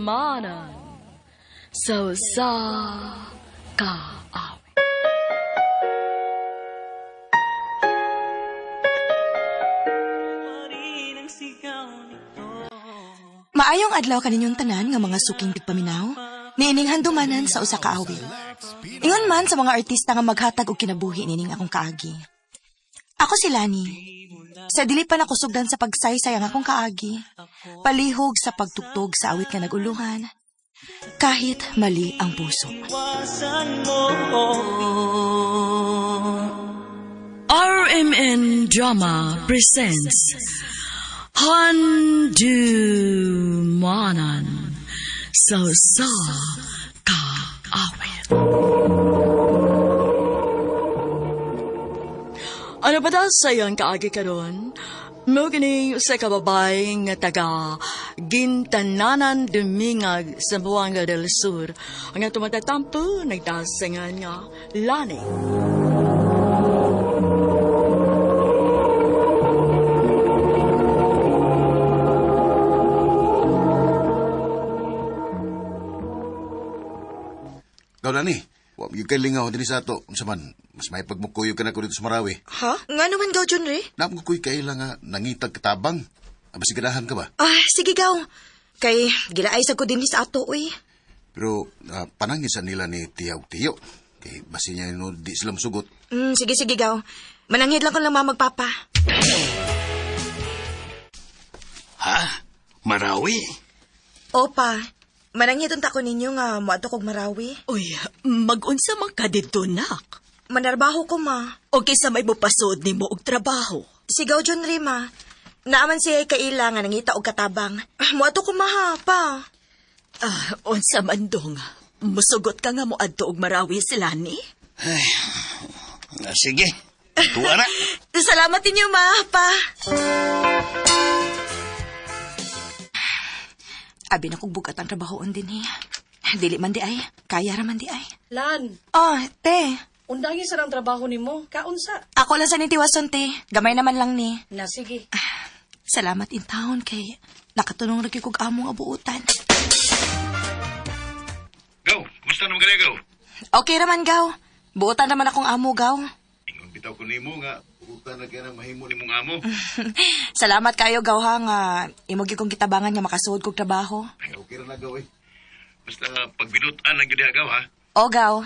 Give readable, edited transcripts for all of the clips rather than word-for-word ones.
manan sa kaawit. Maayong adlaw kaninyong tanan nga mga suking tigpaminaw, niining handumanan sa usa ka awit. Ingon man sa mga artista nga maghatag og kinabuhi nining akong kaagi. Ako si Lani. Sa dili pa nakusugdan sa pagsaysay ang akong kaagi, palihog sa pagtugtog sa awit nga naguluhan, kahit mali ang puso. RMN Drama presents Handumanan sa kaawit. Ano ba daw sayang kaagi karon? Mo gini sa kababay nga taga Gintananan Dumingag sa Buanga del Sur. Ang tumatatampo nagdasangan nga Lani. Ikaw na ni, huwag yung kalingaw din sa ato. Unsa man, mas may pagmukuyo ka na ko dito sa Marawi. Ha? Nga naman gaw, John Ray? Namukuy kailang nga nangitag katabang. Masigadahan ka ba? Sige gaw. Kay gilaay sa ko din sa ato, uy. Pero panangisan nila ni Tiyaw-Tiyo. Kay basi niya no, di sila masugot. Sige gaw. Manangid lang ko lang magpapa. Ha? Marawi? Opa, manangid unta ko ninyo nga moadto kog Marawi. Uy, mag-unsa man ka dito, nak? Manarbaho ko, ma. O kaysa may mupasod ni mo og trabaho. Sigaw, John Ray, ma. Naaman siya kailangan nangita og katabang. Moadto ko, ma, pa. Unsa man dong, musugot ka nga mo adto og Marawi sila ni? Ay, sige. Tuwa na. Salamat ninyo, ma, pa. Abi na kog bugat ang trabahoon din eh. Dili man di ay. Kaya raman di ay. Lan, Te. undangin sa ng trabaho nimo. Kaunsa? Ako lang sa nitiwason, te. Gamay naman lang ni. Na sige. Salamat in town kay nakatunong rin kog among abuutan. Gaw, kumusta naman ka gaw? Okay raman, gaw. Buutan naman akong amo, gaw. Ingon bitaw ko nimo nga, puta na kaya nang mahimo nimong amo. Salamat kayo, gaw, ha, nga imugi kong kitabangan nga makasuod kog trabaho. Ay, okay na gaw eh. Basta pagbinutan lang yun gaw ha. O, gaw.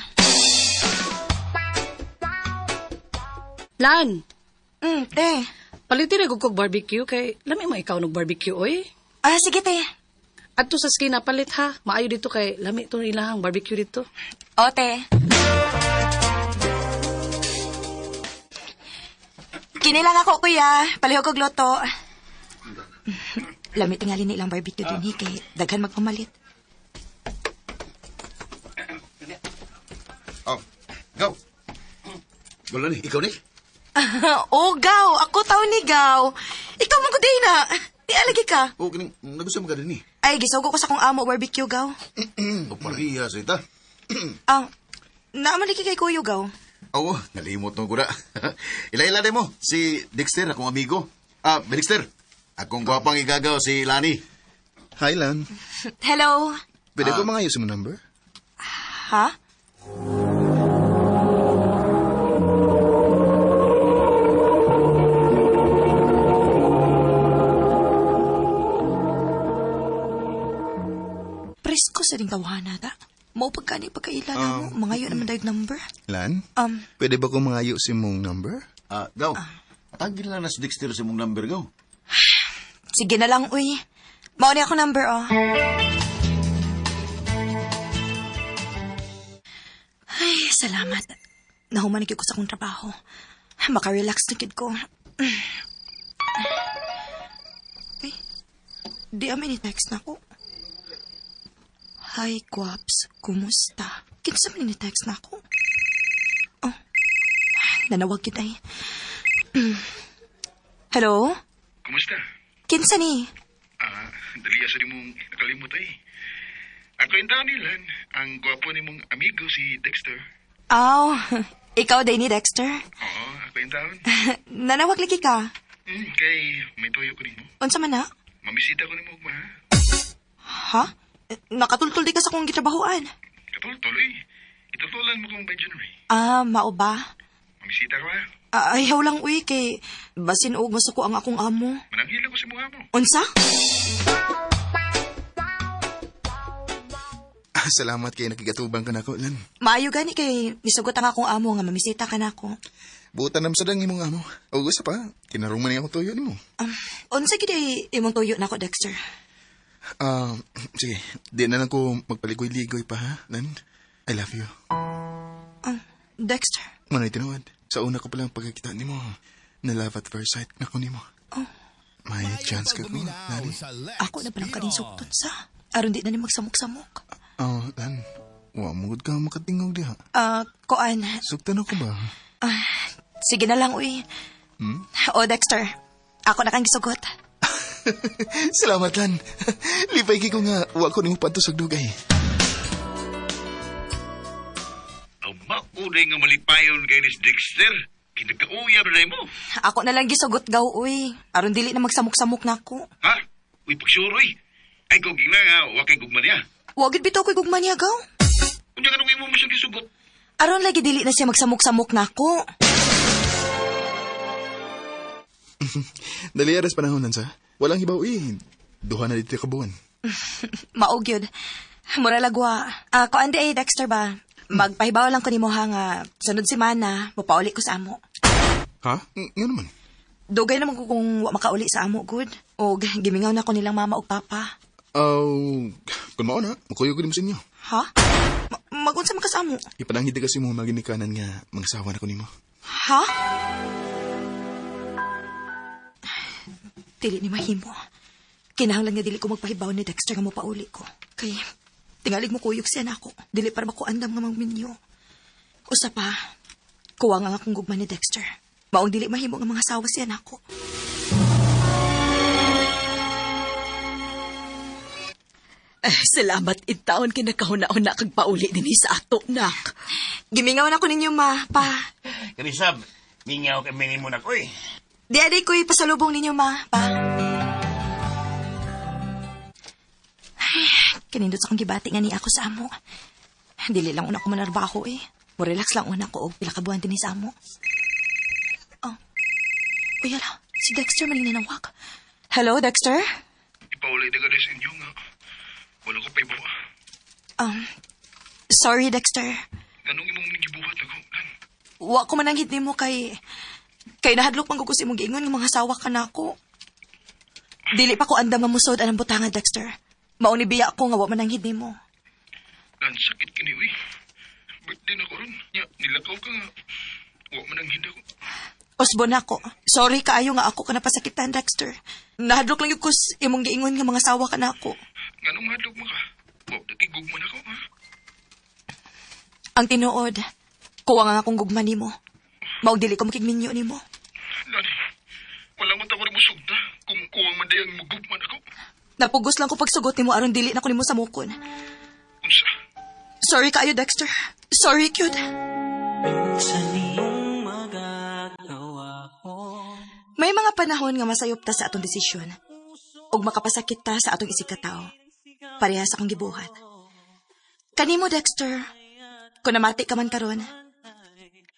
Lan, Te. palitin na kog barbecue kay lami mo ikaw ng barbecue, oy. Sige, te. Adto sa skina palit ha. Maayo dito kay lami to ilahang barbecue dito. O, te. Kini lang ako, kuya. Palihog kog loto. Lamit tingali nilang barbecue din, kay daghan magpamalit. Oh, gaw. Gaw na ni, ikaw ni. Gaw. Ako tao ni Gaw. Ikaw man kuday na. Di alagi ka. Oh, kining nagusto mo ka din ni. Ay, gisugo ko sa kong amo barbecue, Gaw. O pariya sa ita. Naamaliki kay Kuyo, Gaw. Oo, nalimot mo ko na. Ila-ila din mo, si Dexter, akong amigo. Dexter, akong gwapang igagaw si Lani. Hi, Lan. Hello. Pwede ko mangayos mo number? Ha? Presko sa ring tawanan, ta. Mau pagkani pagkailala mo, mga yun naman dahil number. Lan? Pwede ba ko mangayos mong number? Gaw, tagil lang na si Dexter sa mong number, gaw. Sige na lang, uy. Mauni ako number, Ay, salamat. Nahumanig ko sa akong trabaho. Maka-relax na kid ko. Ay, di amin ni-text na ako. Hi, Guaps. Kumusta? Kinsa man ni-text na ako? Nanawag kita eh. Hello? Kumusta? Kinsa ni? Dali asa ni mong nakalimot eh. Ako yung tao nilan, ang gwapo ni mong amigo si Dexter. Ikaw day ni Dexter? Oo, ako yung taon. Nanawag lagi ka? Kay may tuyo ko nimo. Unsa man na? Mamisita ko nimo ugma ha. Ha? Nakatultol di ka sa kong gitrabahoan. Katol-tuloy. Itutulan mo kong by January. Mao ba? Mamisita ka ba? Ayaw lang, uy, kay basin og gusto ko ang akong amo. Mananghila ko si mukha mo. Unsa? Salamat kay nakigatubang ka na ko, Lan. Maayo gani kay nisugot ang akong amo nga mamisita ka na ako. Buta nam sadang imong amo. O gusto pa, kinarungan niya ako tuyo ni mo. Unsa gid ay imong tuyo na ako, Dexter? Sige, di na lang ko magpaligoy-ligoy pa, ha, Lan? I love you. Dexter? Manoy tinawad. Sa una ko palang pagkakita ni mo, na love at first sight na ko ni mo. May chance ka ko, Lani. Ako na palang kaning suktot sa. Aron di na ni magsamok-samok. Lan, wamugod ka makatingog diha. Koan. Suktan ako ba? Sige na lang, uy. O, Dexter. Ako na kang gisugot. Salamat, Lan. Lipay ko nga, wa ko ni mo patusog dugay. Ang makunay nga malipayon kay ni Dexter. Kinagkauyab na mo. Ako na lang gisugot gaw, uy. Aron dili na magsamok-samok na ako. Ha? Uy, pagsuroy. Ay, kung gina nga, wakay gugman niya. Wagid bitaw ko'y gugman niya, gaw. Kung di ka nung imo mo siyang gisugot. Aron lagi dili na siya magsamok-samok na ako. Dali aras panahon nan sa. Walang hibaw duha na dito kabuan. Maog yun. Mura lagwa. Ko andi ay Dexter ba? Magpahibaw lang ko ni mo ha nga sunod semana, mapauli ko sa amo. Ha? Nga naman. Dugay naman ko kung wa makauli sa amo, good. O gimingaw na ko nilang mama o papa. Kung mao na, makuyo ko din mo sa inyo. Ha? Magunsa man ka sa amo? Ipananghid kasi mo maginikanan nga mangsawa na ko nimo. Ha? Dili ni mahimo. Kinahanglan nga dili ko magpahibaw ni Dexter nga mo pauli ko. Kay tingalig mo kuyog siya na ako. Dili para makuandam nga magminyo. Usa pa, kuwa nga akong gugma ni Dexter. Maong dili mahimo nga mga asawa siya na ako. Salamat intaon kinakahuna-una kag pauli din sa ato, nak. Gimingaw na ko ninyo, ma, pa. Karisab, mingaw kami mo na ko eh. Di ko'y pasalubong ninyo, ma, pa. Kanindot sa kong gibati nga ni ako sa amo. Dili lang una ko manarbaho eh. Mo-relax lang una ko og pila ka buwan din sa amo. Uy, ala, si Dexter maling nanawag. Hello, Dexter? Ipaulay na ka na sa inyo nga. Wala ko pa ibawa. Sorry, Dexter. Anong imong nigibuhat ako? Wa ko mananghid nimo kay nahadlok man ko si imong giingon nga mga asawa ka na ako. Dili pa ko andam nga musod anang butangan, Dexter. Mauni biya ko nga wa mananghid nimo. Lan, sakit kini, uy. Birthday na ko ron. Nilakaw ka nga. Wa man ang hinda ko. Osbon ako. Sorry kaayo nga ako ka napasakitan, Dexter. Nahadlok lang yung kus imong giingon nga mga asawa ka na ako. Anong hadlok mo ka? Wa, natigog man ako, ha? Ang tinuod, kuwa nga akong gugma nimo. Maog dili ko makigminyo nimo. Lan, wala man ako rin musugda. Kung kuwang madayang magugman ako. Napugos lang ko pagsugot nimo aron dili na ko nimo samukon. Unsa? Sorry kaayo, Dexter. Sorry, cute. May mga panahon nga masayop ta sa atong desisyon. Ug makapasakit ta sa atong isikataw. Pareha sa akong gibuhat. Kanimo, Dexter, kung namati ka man karon,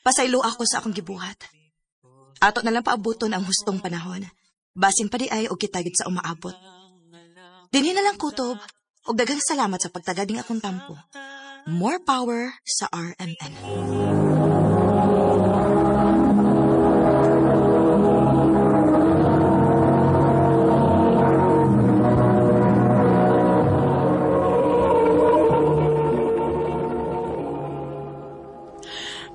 pasaylo ako sa akong gibuhat. Ato na lang paabuton ang hustong panahon. Basin pa di ay o kitagid sa umaabot. Dinhi na lang kutob, ug daghang salamat sa pagtagading akong tampo. More power sa RMN.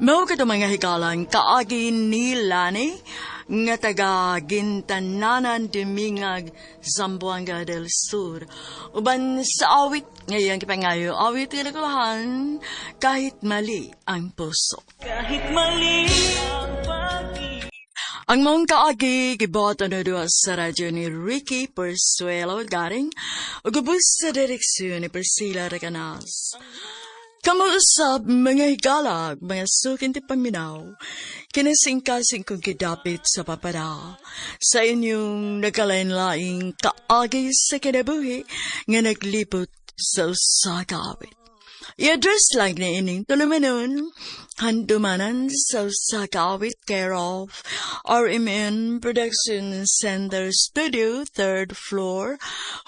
Mao kada mga hikalan kaagi ni Lani nga taga Gintananan Dumingag, Zamboanga del Sur. Uban sa awit ngayon kipangayo awit ilagulahan kahit mali ang puso. Kahit mali ang Ang mong kaagi giboto na doon sa radyo ni Ricky Persuelo garing ugubos sa direksyon ni Priscilla Recanas. Kamuusap mga higalag, mga sukin ti paminaw, kinasingkasing kong kidapit sa papara, sa inyong nagkalain-laing kaagi sa kinabuhi nga naglipot sa sakawit. I-address lang ni ining tulumanon, handumanan sa sakawit care of RMN Production Center Studio, 3rd floor,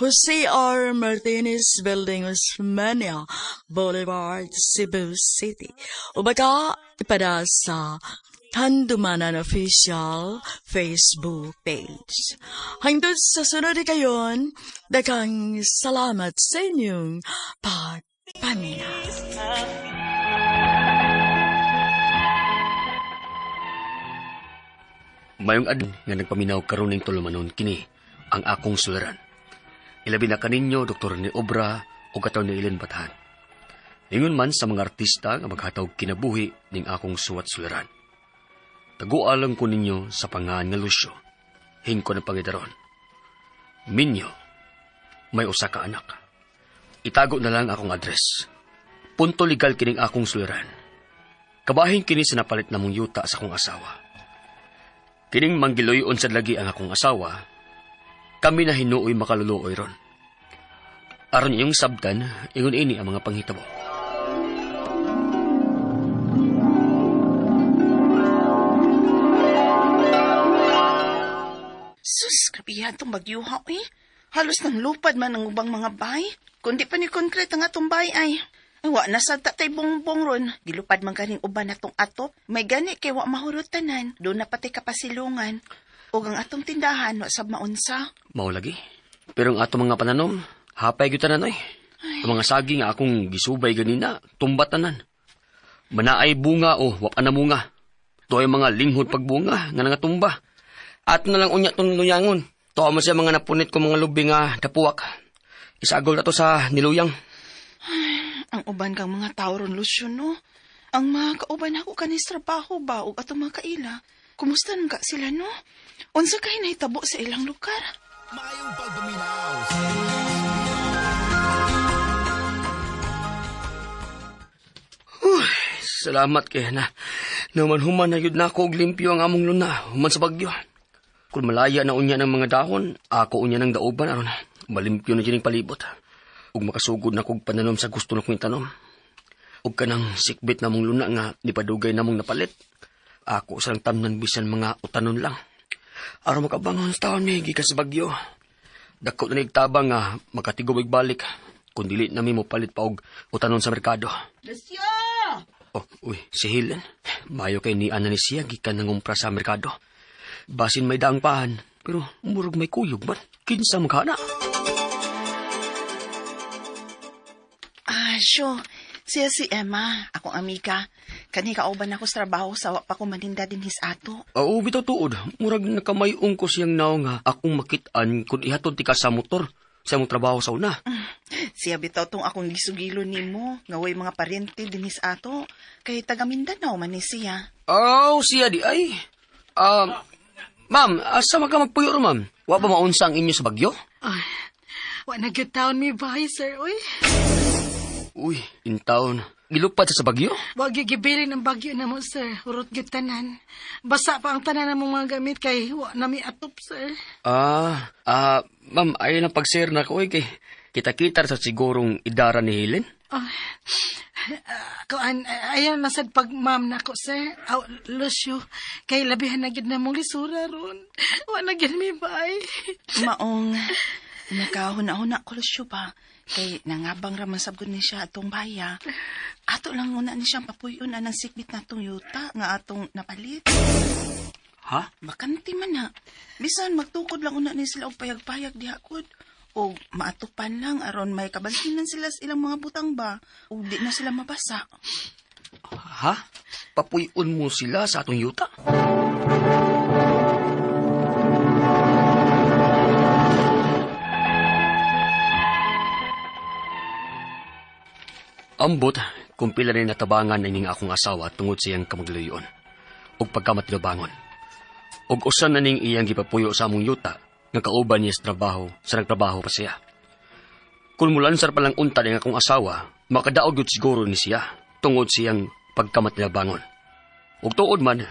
Jose R. Martinez Building, Osmania Boulevard, Cebu City. O baka ipada sa Handumanan Official Facebook page. Hangtod sa sunod kayon, daghang salamat sa inyong pagpaminaw. Mayong adun nga nagpaminaw karon ning tulumanon kini ang akong suliran. Ilabi na kaninyo Dr. ni Obra o kataw ni Ilen Batahan. Ingon man sa mga artista nga maghatag kinabuhi ning akong suwat suliran. Tagualang ko ninyo sa pangalan nga Lucio. Hingko na pangidaron. Minyo, may usa ka anak. Itago na lang akong address. Punto legal kining akong suliran. Kabahin kini sa napalit namong yuta sa akong asawa. Kining manggiloyon sa lagi ang akong asawa, kami na hinuoy makaluluoy ron. Aron iyong sabtan, ingon ini ang mga panghitabo. Sus, grabihan itong bagyuha eh. Halos nang lupad man ang ubang mga bay. Kundi pa ni konkret ang atong bay ay. Ay, wa na sa tatay bongbong ron. Gilupad man ganing uban atong atop. May gani kay wa mahurot tanan. Doon na pati kapasilungan. O ang atong tindahan, wa sab maunsa. Mao lagi. Pero ang atong mga pananom, hapay gyud tanan oy. Ang mga saging nga akong gisubay ganina, tumbat tanan. Manaay bunga o wa pa na munga. Tuay mga linghod pagbunga nga nangatumba. At na lang unya itong luyangon. Tuwa mo siya mga napunit ko mga lubi nga dapuwak. Isagol na to sa niluyang. Ay, ang uban kang mga tao ron, Lucio, no? Ang mga kauban ako kanis trabaho ba o atong mga kaila. Kumusta nang ka sila, no? Unsa kayo nahitabo sa ilang lugar? Mayong pagpaminaw. Salamat kay na. Naman-human na yun na ako og limpyo ang among luna. Human sa bagyo. Kung malaya na unya ng mga dahon, ako unya ng dauban aron malimpyo na dyan palibot. Ug makasugod na kog pananom sa gusto na kong tanom. Ug kanang sikbit na mong luna nga nipadugay na mong napalit. Ako sarang tamnan bisan mga utanon lang. Aron makabangon sa taon ni gikas sa bagyo. Dako na nigtabang nga makatigubig balik. Kung dili na mi mo palit pa og utanon sa merkado. Lucio! Oh, uy, si Helen. Mayo kay ni ana ni siya gikan nangumpra sa merkado. Basin may daang pahan, pero murag may kuyog man. Kinsa magkana? Ah, sure. Siya si Emma, akong amiga. Kani kauban ako sa trabaho sa wa pa ko maninda din his ato. Oo, bitaw tuod. Murag nakamayong ko siyang naw nga akong makitaan kung ihatod ti ka sa motor sa mong trabaho sa una. Siya bitaw tong akong gisugilo nimo, nga way mga parente din his ato. Kay taga Mindanao man ni siya. Oh, siya di ay. Ma'am, asa ka magpuyo ro, ma'am? Wa pa maunsa ang inyo sa bagyo? Ay, wa na gyud taon mi bahay, sir, oy. Uy, in taon. Gilupad sa bagyo? Wa gyud gibilin ang bagyo na mo, sir. Urot gyud tanan. Basa pa ang tanan namong mga gamit kay wa na mi atop, sir. Ma'am, ayaw na pag-share na ko, kay kita-kita sa sigurong idara ni Helen. Ayaw na sad pag ma'am na ko, sir. Lucio, kay labihan na gyud na mong lisura ron. Wa na gyud mi bay. Maong, nakahuna-huna ko Lucio pa. Kay nangabang raman sabgon ni siya atong baya. Ato lang muna ni siyang papuyon ng sikbit na atong yuta nga atong napalit. Ha? Bakanti man na. Bisan magtukod lang una ni sila og payag-payag dihakod. O maatupan lang aron may kabalhinan sila sa ilang mga butang ba. O di na sila mabasa. Ha? Papuyon mo sila sa atong yuta? Ambot, kung pila rin natabangan na ining akong asawa tungod siyang kamagluyon. O pagkamatinabangon. O usan na ning iyang gipapuyo sa among yuta, nga kauban niya sa trabaho, sa nagtrabaho pa siya. Kung mulansar palang unta ng akong asawa, makadaog yun siguro ni siya, tungod siyang pagkamatinabangon. O tuod man,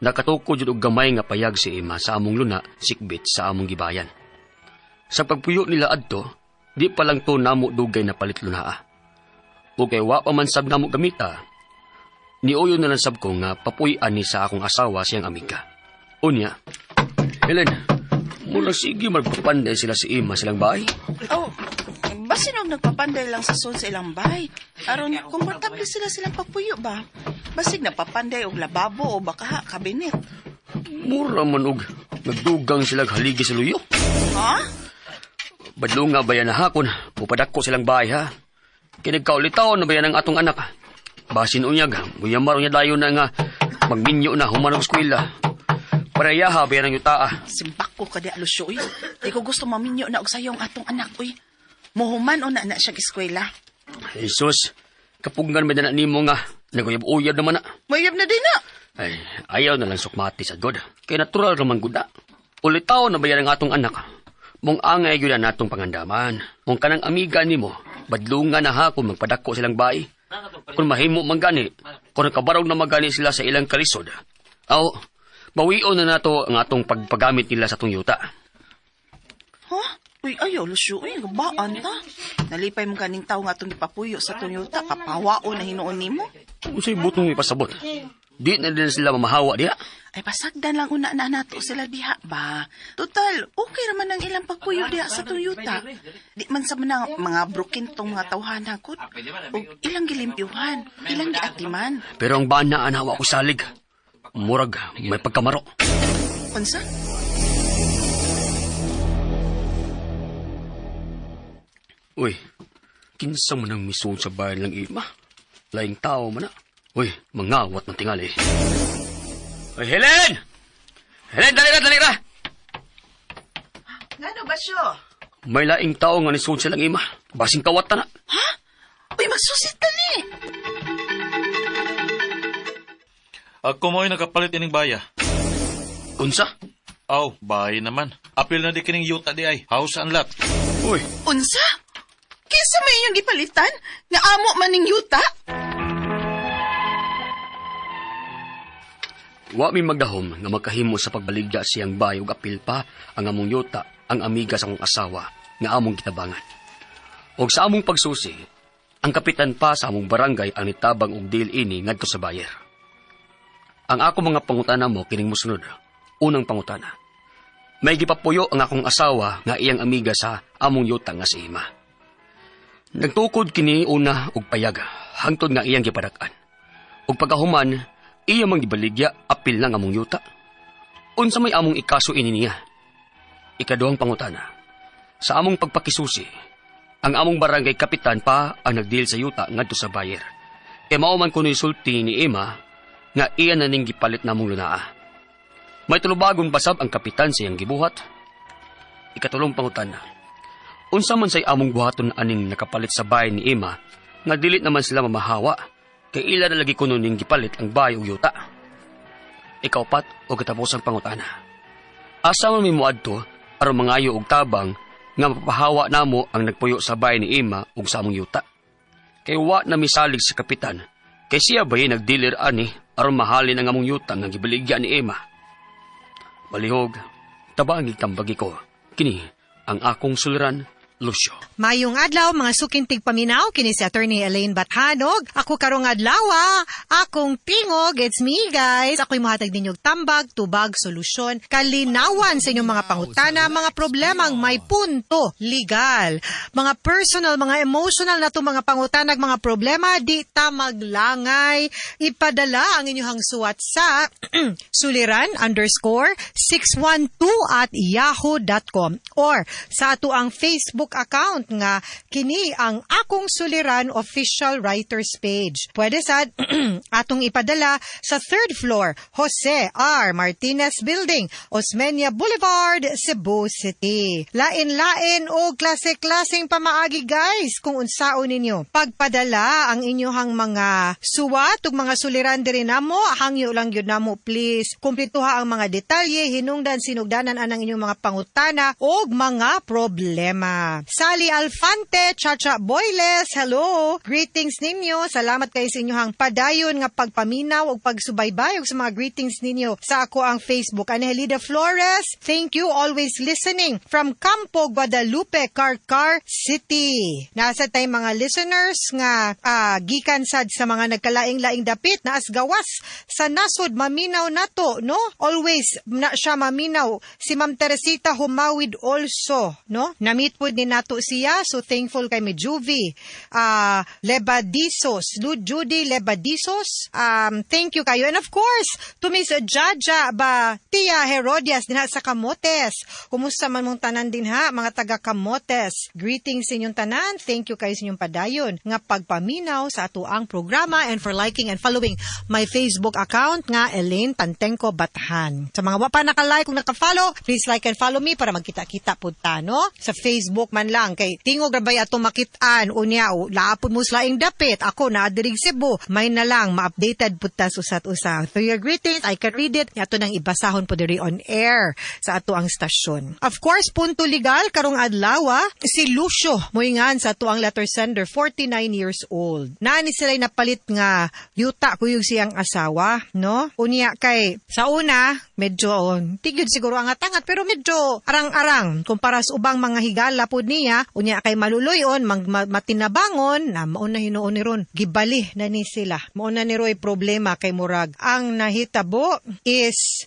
nakatukod yun og gamay nga payag si Emma sa among luna, sikbit sa among gibayan. Sa pagpuyo nila adto, Di pa lang to namo dugay na palit lunaa. O kay wa pa man sab namo gamita. Niuyo na lang sab ko nga papuy-an ni sa akong asawa siyang amiga. Unya, Helen, mula sige magpapanday sila si Ima silang bahay. Oh, basin og nagpapanday lang sa sul sa ilang bahay. Aron komportable sila silang papuyo ba? Basig nagpapanday og lababo o baka kabinet. Mura man og nagdugang sila haligi sa luyo. Ha? Badlo nga bayan na hakon, pupadak ko silang bahay ha. Kinagkaulitaw na bayan ang atong anak. Basin unyag, muyamar unya dayon na nga magminyo na humanog eskwela. Parayaha bayan ang yutaa. Simbak ko kadi alusyo uy. Di ko gusto maminyo na og sayong atong anak uy. Muhuman o na siya eskwela. Jesus, kapugngan ba na nimo nga naguyab-uyab naman na. Mayab na din na. Ay, ayaw na lang sukmati sa God. Kaya natural naman guda. Ulitaw na bayan ang atong anak. Mong angay yun na natong pangandaman. Mong kanang amiga ni mo, badlungan na ha kung magpadako silang bahay. Kung mahimo man gani, kung nakabarog na magani sila sa ilang kalisod. Aw, bawion na nato ang atong pagpagamit nila sa atong yuta. Ha? Uy, ayaw, Lucio. Uy, gabaan ta. Nalipay mo kaning tao nga atong ipapuyo sa atong yuta. Kapawao na hinuon ni mo. Kung sa'y butong ipasabot, di na din sila mamahawa diha. Ay, pasagdan lang una na nato sila diha ba? Total, okay naman ang ilang pagpuyo diha sa atong yuta. Di man sa manang mga broken tong mga tawhan hakot. O ilang gilimpyuhan, ilang giatiman. Pero ang bana anawa ko salig. Murag, may pagkamaro. Unsa? Uy, kinsa man ang misuon sa bayan lang Ima? Laing tao man na. Uy, mangawat ng tingali. Uy, Helen! Helen, dali ra! Ngano ba siyo? May laing tao nga nisuon silang Ima. Basing kawat na. Ha? Uy, magsusit tali! Ako mo'y nakapalit ining baya. Unsa? Aw, bahay naman. Apil na di kining yuta di ay. House and lot. Uy. Unsa? Kinsa may inyong gipalitan? Nga amo maning yuta? Wa mi magdahom nga magkahimo sa pagbaligya siyang bayo ug apil pa ang among yuta, ang amiga sa akong asawa nga among kitabangan. Og sa among pagsusi, ang kapitan pa sa among barangay ang nitabang og deal ini ngadto sa bayer. Ang ako mga pangutana mo kining mosunod. Unang pangutana. May gipapuyo ang akong asawa nga iyang amiga sa among yuta nga si Ima. Nagtukod kini una og payag hangtod nga iyang gipadak-an. Og pagkahuman, iya mang gibaligya apil lang among yuta. Unsa may among ikaso ini niya? Ikaduhang pangutana. Sa among pagpakisusi, ang among barangay kapitan pa ang nagdeal sa yuta ngadto sa bayer. E mao man kuno isulti ni Ima nga iya na ning gipalit namong lunaa. May tulubagon basab ang kapitan sa iyang gibuhat. Ikatulong pangutana. Unsa man say among buhaton aning nakapalit sa bahay ni Ima nga dilit naman sila mamahawa kay ila na lagi kuno ning gipalit ang bahay ug yuta. Ikaupat o katapusang pangutana. Asa man mi moadto aron mangayo og tabang nga mapapahawa namo ang nagpuyo sa bahay ni Ima ug sa among yuta. Kay wa na misalig sa kapitan kay siya ba'y nagdilir ani aron mahalin ang among yuta nga gibaligya ni Ima. Balihog, tabangig tambagi ko. Kini ang akong suliran, Lucio. Mayong adlaw mga sukintig paminaw kini si Attorney Elaine Bathanog. Ako karong adlaw, akong tingog, it's me guys. Ako'y mahatag ninyong tambag, tubag, solusyon, kalinawan sa inyong mga pangutana, mga problemang may punto, legal, mga personal, mga emotional na itong mga pangutanag, mga problema, di ta maglangay. Ipadala ang inyong suwat sa suliran_612@yahoo.com or sa ato ang Facebook account nga kini ang Akong Suliran Official Writers Page. Pwede sad atong ipadala sa 3rd floor, Jose R. Martinez Building, Osmeña Boulevard, Cebu City. Lain-lain o klase-klaseng pamaagi guys kung unsaon ninyo. Pagpadala ang inyong mga suwat ug mga suliran diri namo, hangyo lang gyud namo please. Kumplituha ang mga detalye, hinungdan sinugdanan anang inyong mga pangutana o mga problema. Sally Alfante, Chacha Boyles, hello. Greetings ninyo. Salamat kayo sa inyong padayon nga pagpaminaw o pagsubaybay o sa mga greetings ninyo sa ako ang Facebook. Angelida Flores, thank you. Always listening from Campo, Guadalupe, Carcar City. Nasa tay mga listeners nga gikan sad sa mga nagkalaing-laing dapit na as gawas sa nasod maminaw nato, no? Always na siya maminaw. Si Ma'am Teresita Humawid also, no? Namit po din nato siya, so thankful kay Mejuvi. Lebadisos, Judy Lebadisos, thank you kayo. And of course, to Miss Jaja ba, Tia Herodias din sa Camotes. Kumusta man mong tanan din ha, mga taga Camotes. Greetings sa inyong tanan. Thank you kayo sa inyong padayon nga pagpaminaw sa ato ang programa and for liking and following my Facebook account nga Elaine Tantengco Batahan. Sa mga wapa naka-like kung naka-follow, please like and follow me para magkita-kita po ta, no? Sa Facebook man lang kay tingog rabay ato makitaan unya laapod mo slaing dapit. Ako na adirig Cebu, may na lang ma-updated po ta usat-usa. For your greetings, I can read it. Ato nang ibasahon po diri on air sa ato ang stasyon. Of course, punto legal karong adlaw si Lucio moingan sa ato ang letter sender, 49 years old. Nani sila napalit nga yuta kuyog siyang asawa, no? Unya kay sa una medyo tigid siguro ang atangat pero medyo arang-arang kumpara sa ubang mga higala pod niya. Unya kay maluloyon matinabangon na mao na hinuon ni ron gibali na ni sila. Mao na ni Roy problema kay murag ang nahitabo is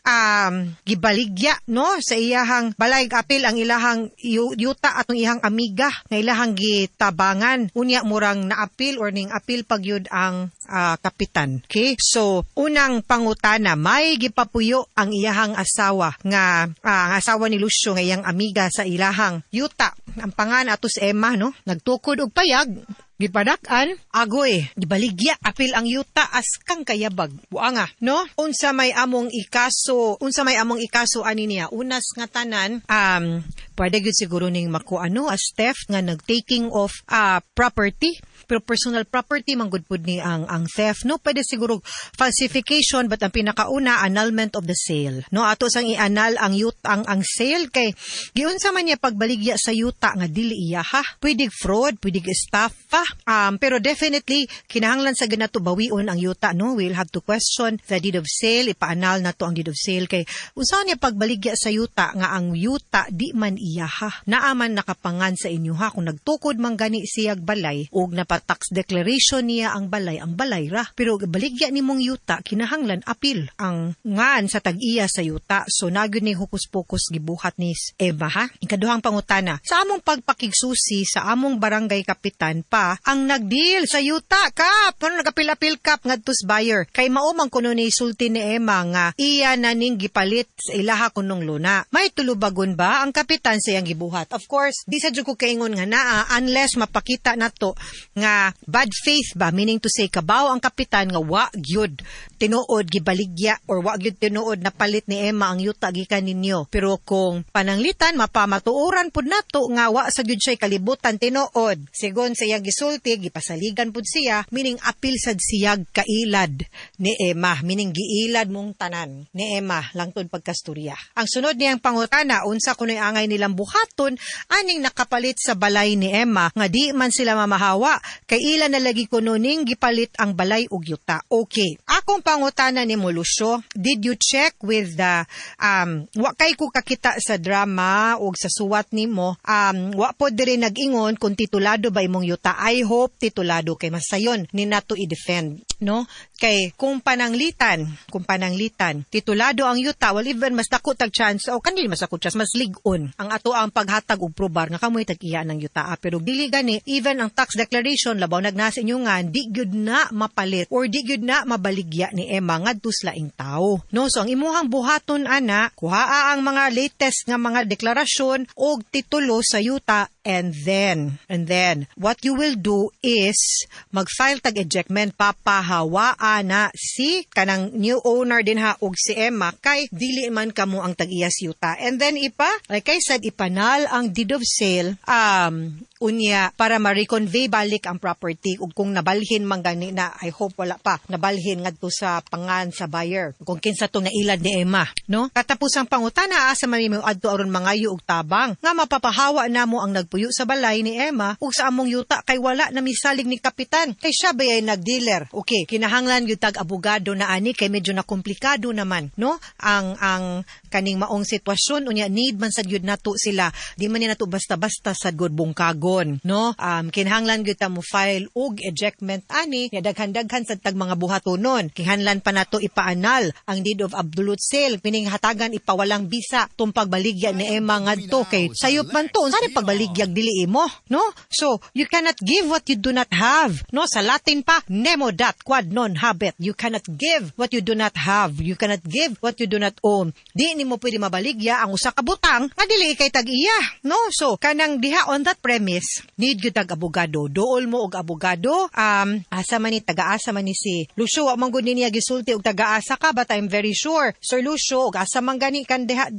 gibaligya, no, sa iyahang balay apil ang ilahang yuta atong ihang amiga nga ilahang gitabangan. Unya murang naapil or ning apil pagyud ang kapitan. Okay? So, unang pangutana, may gipapuyo ang iyahang asawa nga ang asawa ni Lucio nga iyang amiga sa ilahang yuta. Ang pangan atos Emma, no? Nagtukod og payag. Gipadakan, agoy, gibaligya, apil ang yuta as kang kayabag. Buanga, no? Unsa may among ikaso ani niya. Unas nga tanan, pwede gyud siguro ning makuano as theft nga nag-taking of property. Pero personal property manggod pud ni ang theft, no? Pwede siguro falsification, but ang pinakauna annulment of the sale, no? Ato sang i-annul ang yuta ang sale kay giunsa man niya pagbaligya sa yuta nga dili iya ha. Pwede fraud, pwede estafa. Pero definitely kinahanglan sa ganato bawion ang yuta, no? We'll have to question the deed of sale, ipa-annul nato ang deed of sale kay unsa niya pagbaligya sa yuta nga ang yuta di man iya ha. Naaman nakapangan sa inyo ha kung nagtukod man gani siyag balay og tax declaration niya ang balay ra. Pero baligya nimong yuta, kinahanglan apil ang ngan sa tag-iya sa yuta. So, nagyod ni hukus-pukus gibuhat ni Emma, ha? Ikaduhang pangutana, sa among pagpakigsusi sa among barangay kapitan pa, ang nagdeal sa yuta, kap! Ano nagapil-apil kap ngadtos buyer? Kay maumang kuno ni sulti ni Emma nga iya na ning gipalit sa ilaha kunong luna. May tulubagon ba ang kapitan sa iyang gibuhat? Of course, di sa jud ko kaingon nga naa unless mapakita nato nga bad faith ba, meaning to say kabaw ang kapitan nga wa gyud tinuod gibaligya or wa gyud tinuod na palit ni Emma ang yuta gikan ninyo. Pero kung pananglitan mapamatuoran pud nato nga wa sa gyud siya kalibutan tinuod, sigon sa iyang gisulti gipasaligan pud siya, meaning apil sad siyag kailad ni Emma, meaning giilad mong tanan ni Emma langtod pagkasturya. Ang sunod niyang pangutana, unsa kunoy angay nilang buhaton aning nakapalit sa balay ni Emma nga di man sila mamahawa kay ila na lagi ko nuning gipalit ang balay ug yuta. Okay. Akong pangutana ni Lucio, did you check with the wa kay ko kakita sa drama ug sa suwat nimo, wa pod diri nag-ingon kung titulado ba imong yuta. I hope titulado kay masayon ni nato i-defend, no? Kay kung pananglitan titulado ang yuta, well even mas dako tag chance o kanili mas dako chance mas ligon ang ato ang paghatag og probar nga kamoy tag-iya ng yuta. Pero dili gani, even ang tax declaration labaw nagnasa inyo nga di gyud na mapalit or di gyud na mabaligya ni Emma ngadto sa laing tawo, no? So ang imuhang buhaton ana, kuhaa ang mga latest nga mga deklarasyon og titulo sa yuta, and then what you will do is mag-file tag ejectment, papahawaa na si kanang new owner din ha og si Emma kay dili man kamo ang tag-iyas yuta. And then like I said, ipanal ang deed of sale unya para ma-reconvey balik ang property ug kung nabalhin man gani na, I hope wala pa nabalhin ngadto sa pangan sa buyer kung kinsa to nailad ni Emma, no? Katapusang pangutana asa man mo adto aron mangayo og tabang nga mapapahawa namo ang nagpuyo sa balay ni Emma ug sa among yuta kay wala na misalig ni kapitan kay siya bayay nagdealer. Okay, kinahanglan gyud tag abogado na ani kay medyo na komplikado naman, no? Ang kaning maong sitwasyon unya need man sad gyud nato sila. Di man ni nato basta-basta sad gud bungkagon, no? Kinahanglan gyud ta mo file og ejectment ani nya daghan-daghan sad tag mga buhatonon. Kinahanglan pa nato ipaanal ang deed of absolute sale pining hatagan ipawalang bisa tung pagbaligya ni Emma ngadto kay sayop man to unsa pagbaligyag dili imo, no? So you cannot give what you do not have, no? Sa Latin pa nemo dat quod non habet. You cannot give what you do not have. You cannot give what you do not own. Di nimo pwede mabaligya ang usa ka butang nga dili kay tag-iya, no? So kanang diha on that premise need gyud tag abogado. Duol mo og abogado. Asa man ni taga-asa man ni si Lucio wa man gud niya gisulti og taga-asa ka but I'm very sure Sir Lucio og asa man gani kan diha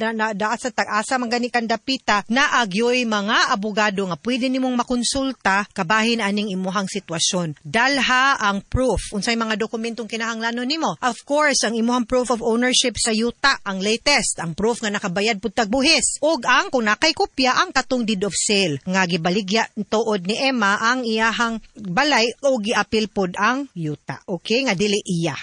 asa tag-asa man gani kan dapita na agyoy mga abogado nga pwede nimong makonsulta kabahin aning imuhang sitwasyon. Dalha ang proof unsay mga dokumentong kinahanglanon nimo. Of course ang imuhang proof of ownership sa yuta ang latest, ang proof nga nakabayad pud tag buhis ug ang kung nakay kopya ang katong deed of sale nga gibaligya tuod ni Emma ang iyahang balay o giapil pod ang yuta. Okay nga dili iya.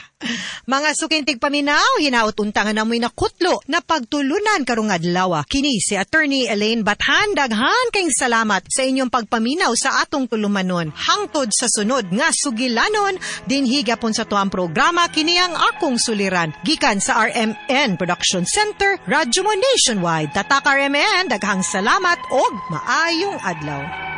Mga sukintig paminaw, hinaut unta nga namoy nakutlo na pagtulunan karong adlaw. Kini si Attorney Elaine Bathan. Daghan kayong salamat sa inyong pagpaminaw sa atong tulumanon. Hangtod sa sunod nga sugilanon, dinhi gapon sa tuang programa kini ang akong suliran. Gikan sa RMN Production Center, Radyo mo Nationwide. Tatak RMN, daghang salamat og maayong adlaw.